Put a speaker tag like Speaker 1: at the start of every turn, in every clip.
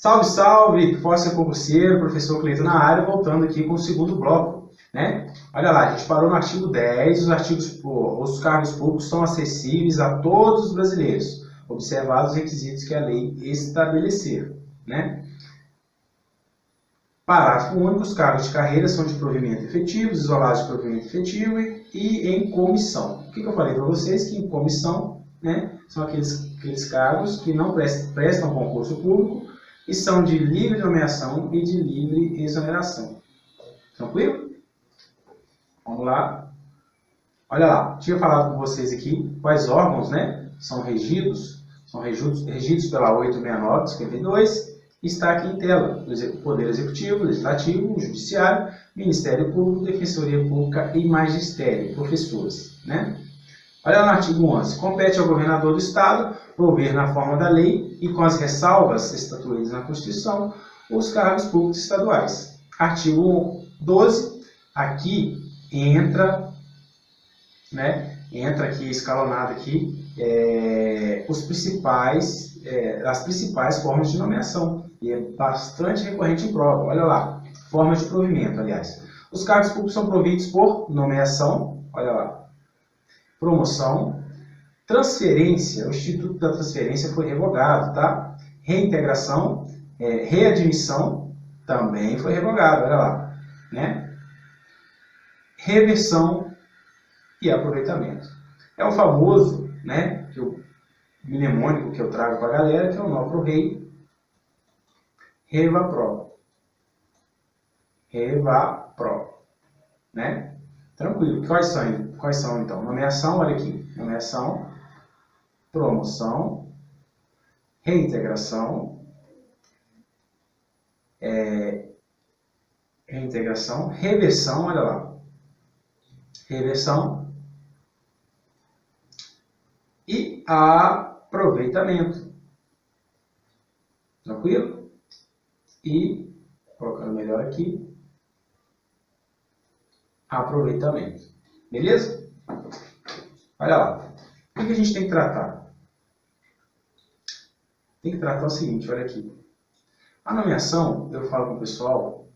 Speaker 1: Salve, salve, Força Concurseiro, professor Cleiton na área, voltando aqui com o segundo bloco, né? Olha lá, a gente parou no artigo 10, os cargos públicos são acessíveis a todos os brasileiros, observados os requisitos que a lei estabelecer, né? Parágrafo único, os cargos de carreira são de provimento efetivo, isolados de provimento efetivo e em comissão. O que eu falei para vocês? Que em comissão, né, são aqueles cargos que não prestam concurso público, e são de livre nomeação e de livre exoneração. Tranquilo? Vamos lá. Olha lá, tinha falado com vocês aqui quais órgãos, né, são regidos pela 869 de 52, está aqui em tela: o Poder Executivo, Legislativo, Judiciário, Ministério Público, Defensoria Pública e Magistério, professores, né? Olha no artigo 11. Compete ao governador do Estado prover na forma da lei e com as ressalvas estatuídas na Constituição os cargos públicos estaduais. Artigo 12. Aqui entra, né? Entra aqui escalonado aqui as principais formas de nomeação. E é bastante recorrente em prova. Olha lá, forma de provimento, aliás. Os cargos públicos são providos por nomeação, olha lá, promoção, transferência, o Instituto da Transferência foi revogado, tá? Reintegração, readmissão, também foi revogado, olha lá, né? Reversão e aproveitamento. É o famoso, né, mnemônico que eu trago para a galera, que é o nó pro rei, revapro, né? Tranquilo. Quais são então? Nomeação, olha aqui. Nomeação, promoção, reintegração, reversão, olha lá. Reversão e aproveitamento. Tranquilo? E, colocando melhor aqui, aproveitamento. Beleza? Olha lá. O que a gente tem que tratar? Tem que tratar o seguinte, olha aqui. A nomeação, eu falo com o pessoal,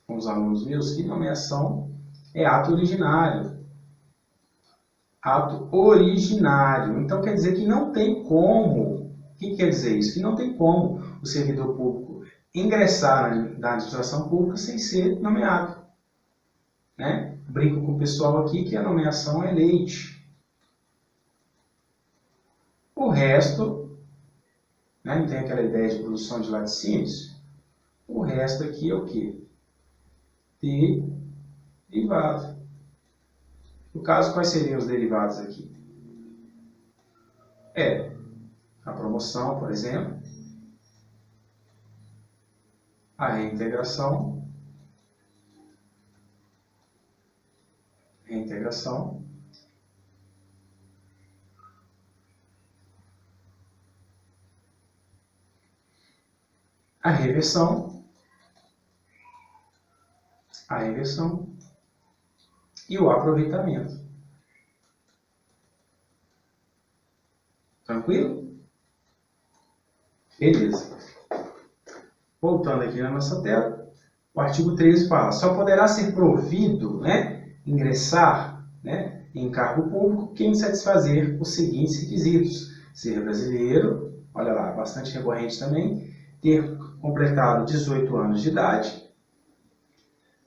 Speaker 1: com os alunos meus, que nomeação é ato originário. Ato originário. Então quer dizer que não tem como. O que quer dizer isso? Que não tem como o servidor público ingressar na administração pública sem ser nomeado, né? Brinco com o pessoal aqui que a nomeação é leite. O resto, né, não tem aquela ideia de produção de laticínios? O resto aqui é o quê? Derivado. No caso, quais seriam os derivados aqui? A promoção, por exemplo, a reintegração, a reversão, e o aproveitamento. Tranquilo? Beleza. Voltando aqui na nossa tela, o artigo 13 fala: só poderá ser provido, né, ingressar, né, em cargo público quem satisfazer os seguintes requisitos: ser brasileiro, olha lá, bastante recorrente também, ter completado 18 anos de idade,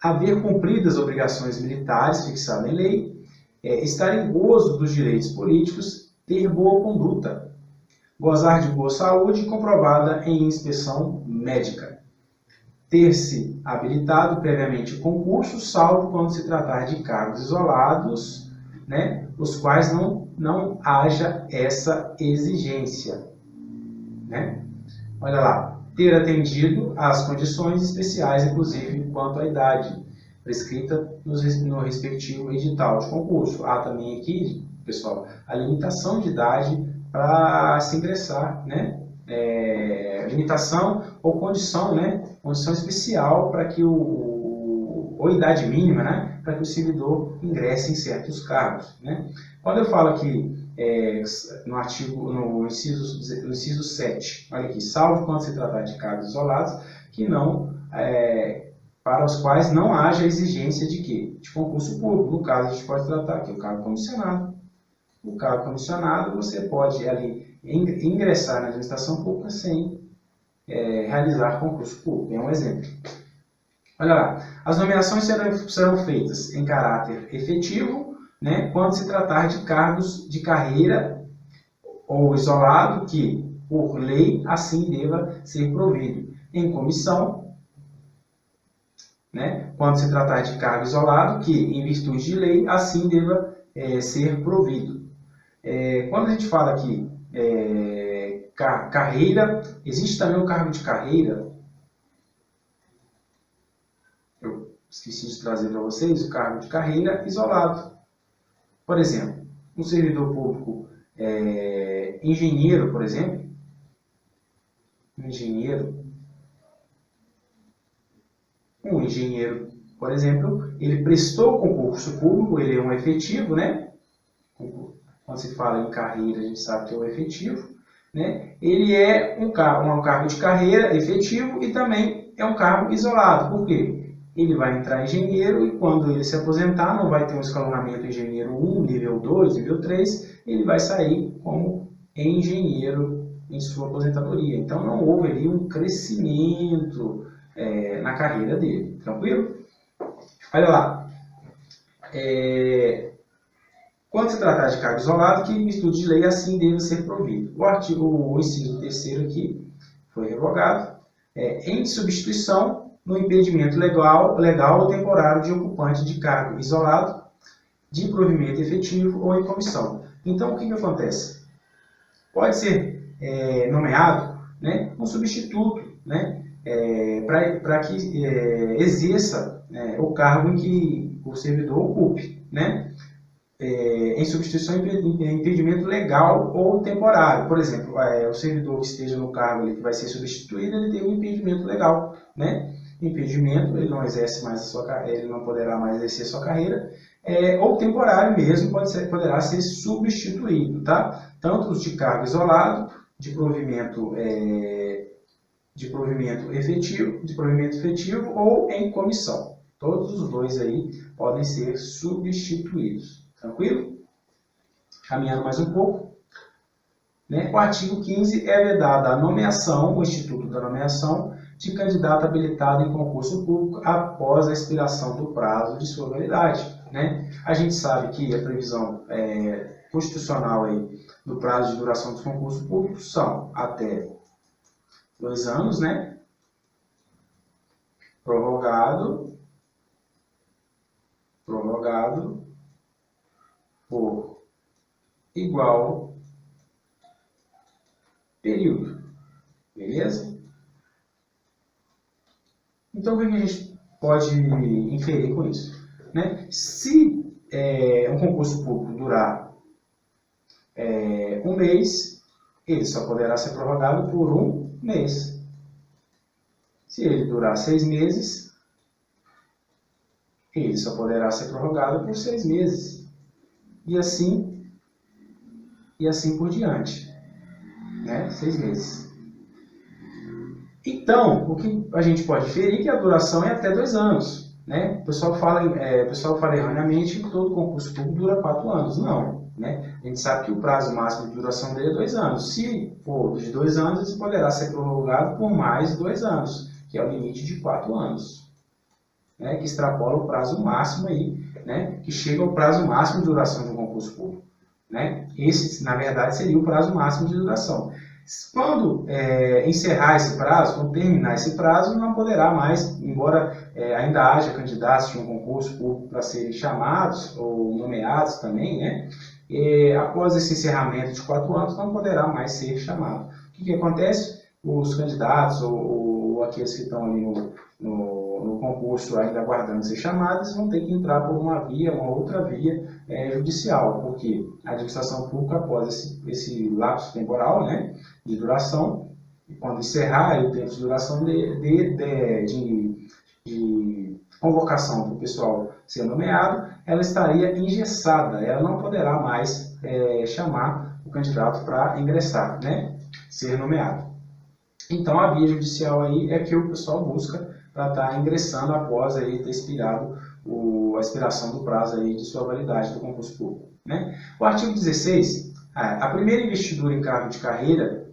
Speaker 1: haver cumprido as obrigações militares fixadas em lei, estar em gozo dos direitos políticos, ter boa conduta, gozar de boa saúde comprovada em inspeção médica, ter-se habilitado previamente concurso, salvo quando se tratar de cargos isolados, né, os quais não haja essa exigência, né? Olha lá, ter atendido às condições especiais, inclusive quanto à idade prescrita no respectivo edital de concurso. Há também aqui, pessoal, a limitação de idade para se ingressar, né? Limitação ou condição, né? Condição especial para que ou idade mínima, né? Para que o servidor ingresse em certos cargos, né? Quando eu falo aqui no inciso 7, olha aqui, salvo quando se tratar de cargos isolados, que não, para os quais não haja exigência de quê? De concurso público. No caso, a gente pode tratar aqui o cargo comissionado. O cargo comissionado, você pode ali ingressar na administração pública sem realizar concurso público. É um exemplo. Olha lá, as nomeações serão feitas em caráter efetivo, né, quando se tratar de cargos de carreira ou isolado que, por lei, assim deva ser provido. Em comissão, né, quando se tratar de cargo isolado que, em virtude de lei, assim deva ser provido. Quando a gente fala aqui carreira, existe também o cargo de carreira. Eu esqueci de trazer para vocês o cargo de carreira isolado. Por exemplo, um servidor público engenheiro, por exemplo, um engenheiro, por exemplo, ele prestou concurso público, ele é um efetivo, né? Quando se fala em carreira, a gente sabe que é um efetivo, né? Ele é um cargo de carreira efetivo e também é um cargo isolado. Por quê? Ele vai entrar engenheiro e quando ele se aposentar, não vai ter um escalonamento engenheiro 1, nível 2, nível 3, ele vai sair como engenheiro em sua aposentadoria. Então, não houve ali um crescimento na carreira dele. Tranquilo? Olha lá. Quando se tratar de cargo isolado, que em virtude de lei assim deve ser provido. O inciso 3º aqui foi revogado. Em substituição, no impedimento legal ou temporário de ocupante de cargo isolado, de provimento efetivo ou em comissão. Então, o que acontece? Pode ser nomeado, né, um substituto, né, para que exerça o cargo em que o servidor ocupe, né, em substituição em impedimento legal ou temporário. Por exemplo, o servidor que esteja no cargo ali, que vai ser substituído, ele tem um impedimento legal, né? Impedimento, ele não exerce mais ele não poderá mais exercer a sua carreira, ou temporário mesmo, poderá ser substituído, tá? Tanto os de cargo isolado, de provimento efetivo ou em comissão. Todos os dois aí podem ser substituídos. Tranquilo? Caminhando mais um pouco. O artigo 15 é vedada a nomeação, o instituto da nomeação, de candidato habilitado em concurso público após a expiração do prazo de sua validade. A gente sabe que a previsão constitucional aí, do prazo de duração dos concursos públicos são até 2 anos, prorrogado por igual período. Beleza? Então, o que a gente pode inferir com isso? Se um concurso público durar 1 mês, ele só poderá ser prorrogado por 1 mês. Se ele durar 6 meses, ele só poderá ser prorrogado por 6 meses. E assim por diante. 6 meses. Então, o que a gente pode inferir é que a duração é até 2 anos. O pessoal fala erroneamente que todo concurso público dura 4 anos. Não. A gente sabe que o prazo máximo de duração dele é 2 anos. Se for de 2 anos, ele poderá ser prorrogado por mais 2 anos, que é o limite de 4 anos. Que extrapola o prazo máximo aí, que chega ao prazo máximo de duração de um concurso público. Esse, na verdade, seria o prazo máximo de duração. Quando encerrar esse prazo, quando terminar esse prazo, não poderá mais, embora ainda haja candidatos de um concurso público para serem chamados ou nomeados também, após esse encerramento de 4 anos, não poderá mais ser chamado. O que acontece? Os candidatos ou aqueles que estão ali no concurso ainda aguardando ser chamados vão ter que entrar por uma outra via judicial, porque a administração pública, após esse lapso temporal de duração, quando encerrar o tempo de duração de convocação para o pessoal ser nomeado, ela estaria engessada, ela não poderá mais chamar o candidato para ingressar, né? Ser nomeado. Então a via judicial aí é que o pessoal busca para estar ingressando após aí ter expirado a expiração do prazo aí de sua validade do concurso público, né? O artigo 16, a primeira investidura em cargo de carreira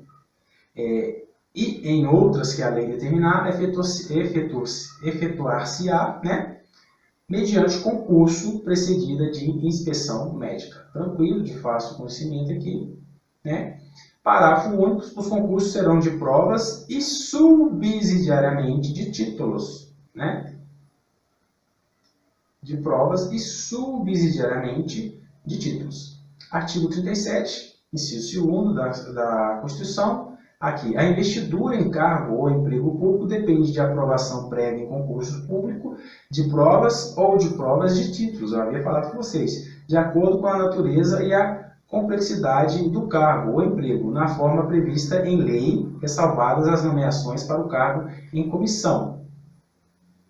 Speaker 1: e em outras que a lei determinar, efetuar-se-á, né, mediante concurso precedida de inspeção médica. Tranquilo, de fácil conhecimento aqui, né? Parágrafo único, os concursos serão de provas e subsidiariamente de títulos, né? De provas e subsidiariamente de títulos. Artigo 37, inciso 2º da Constituição. Aqui, a investidura em cargo ou emprego público depende de aprovação prévia em concurso público de provas ou de provas de títulos. Eu havia falado com vocês, de acordo com a natureza e a complexidade do cargo ou emprego, na forma prevista em lei, ressalvadas as nomeações para o cargo em comissão.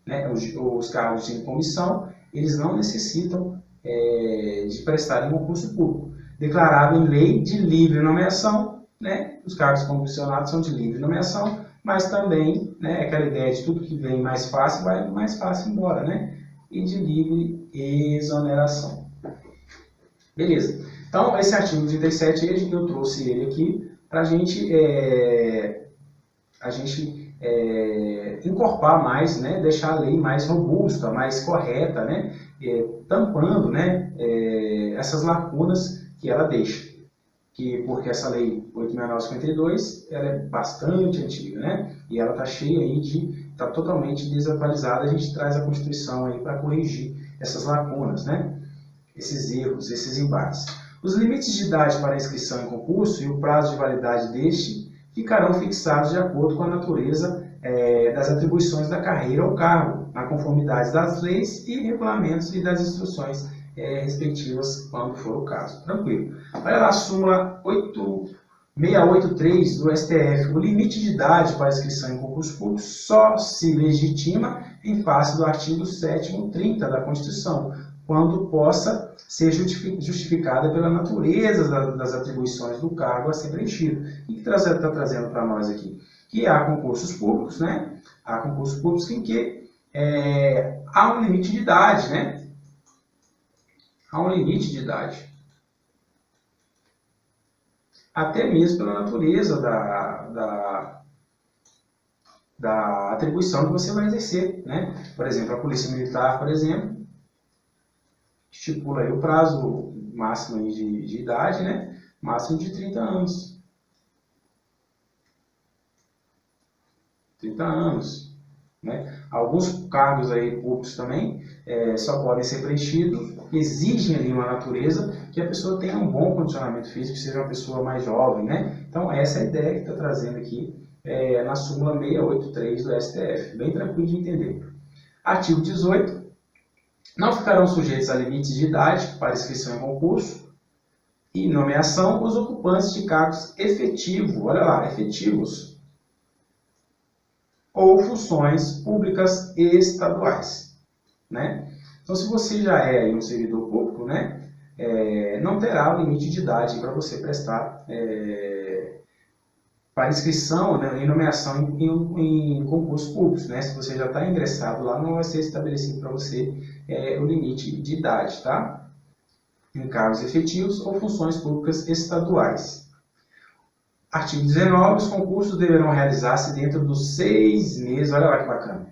Speaker 1: Né? Os cargos em comissão, eles não necessitam de prestarem concurso público. Declarado em lei de livre nomeação, né? Os cargos comissionados são de livre nomeação, mas também, né, aquela ideia de tudo que vem mais fácil, vai mais fácil embora, né? E de livre exoneração. Beleza. Então, esse artigo 37, eu trouxe ele aqui para a gente encorpar mais, né? Deixar a lei mais robusta, mais correta, né? Tampando, né? Essas lacunas que ela deixa. Porque essa lei 8.952, ela é bastante antiga, né? E ela está cheia aí está totalmente desatualizada. A gente traz a Constituição aí para corrigir essas lacunas, né? Esses erros, esses embates. Os limites de idade para inscrição em concurso e o prazo de validade deste ficarão fixados de acordo com a natureza das atribuições da carreira ou cargo, na conformidade das leis e regulamentos e das instruções respectivas, quando for o caso. Tranquilo. Olha lá a súmula 683 do STF. O limite de idade para inscrição em concurso público só se legitima em face do artigo 7º 30 da Constituição, quando possa ser justificada pela natureza das atribuições do cargo a ser preenchido. O que está trazendo para nós aqui? Que há concursos públicos, né? Há concursos públicos em que há um limite de idade, né? Há um limite de idade. Até mesmo pela natureza da atribuição que você vai exercer, né? Por exemplo, a Polícia Militar, por exemplo, estipula aí o prazo máximo aí de idade, né? Máximo de 30 anos. 30 anos. Né? Alguns cargos aí públicos também só podem ser preenchidos, exigem ali uma natureza que a pessoa tenha um bom condicionamento físico, que seja uma pessoa mais jovem, né? Então essa é a ideia que está trazendo aqui na súmula 683 do STF, bem tranquilo de entender. Artigo 18. Não ficarão sujeitos a limites de idade para inscrição em concurso e nomeação os ocupantes de cargos efetivos, olha lá, efetivos, ou funções públicas estaduais, né? Então, se você já é aí um servidor público, né, não terá o limite de idade para você prestar para inscrição, né, em nomeação em concursos públicos, né? Se você já está ingressado lá, não vai ser estabelecido para você o limite de idade, tá? Em cargos efetivos ou funções públicas estaduais. Artigo 19, os concursos deverão realizar-se dentro dos 6 meses, olha lá que bacana,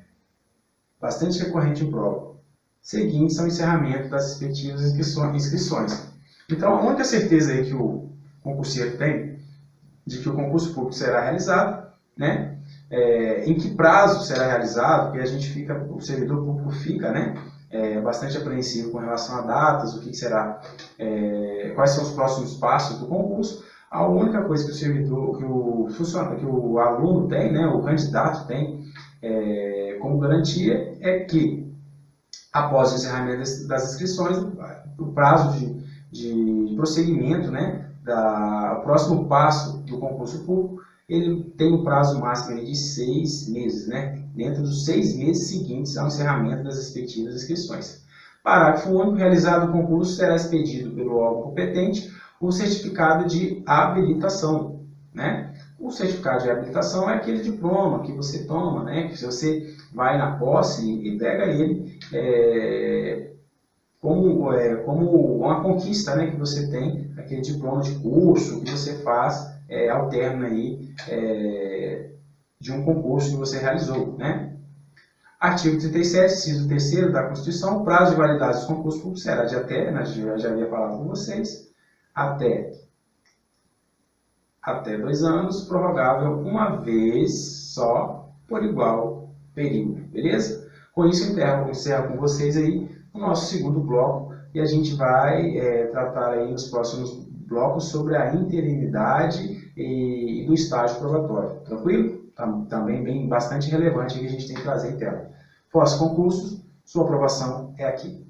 Speaker 1: bastante recorrente em prova, seguintes ao encerramento das respectivas inscrições. Então, a única certeza aí que o concurseiro tem de que o concurso público será realizado, né? Em que prazo será realizado, porque o servidor público fica, né? Bastante apreensivo com relação a datas, o que será, quais são os próximos passos do concurso. A única coisa que o servidor, que o aluno tem, né, o candidato tem como garantia é que, após o encerramento das inscrições, o prazo de prosseguimento, né, o próximo passo do concurso público ele tem um prazo máximo de 6 meses, né? Dentro dos 6 meses seguintes ao encerramento das respectivas inscrições. Parágrafo único. Realizado o concurso, será expedido pelo órgão competente o certificado de habilitação, né? O certificado de habilitação é aquele diploma que você toma, né? Que você vai na posse e pega ele como uma conquista, né? Que você tem, aquele diploma de curso que você faz ao término aí, de um concurso que você realizou, né? Artigo 37, inciso 3º da Constituição, o prazo de validade dos concursos públicos será de até, né, já havia falado com vocês, até 2 anos, prorrogável uma vez só, por igual período, beleza? Com isso, eu encerro com vocês aí o nosso segundo bloco, e a gente vai tratar aí nos próximos blocos sobre a interinidade e do estágio probatório, tranquilo? Também bastante relevante que a gente tem que trazer em tela. Pós-concursos, sua aprovação é aqui.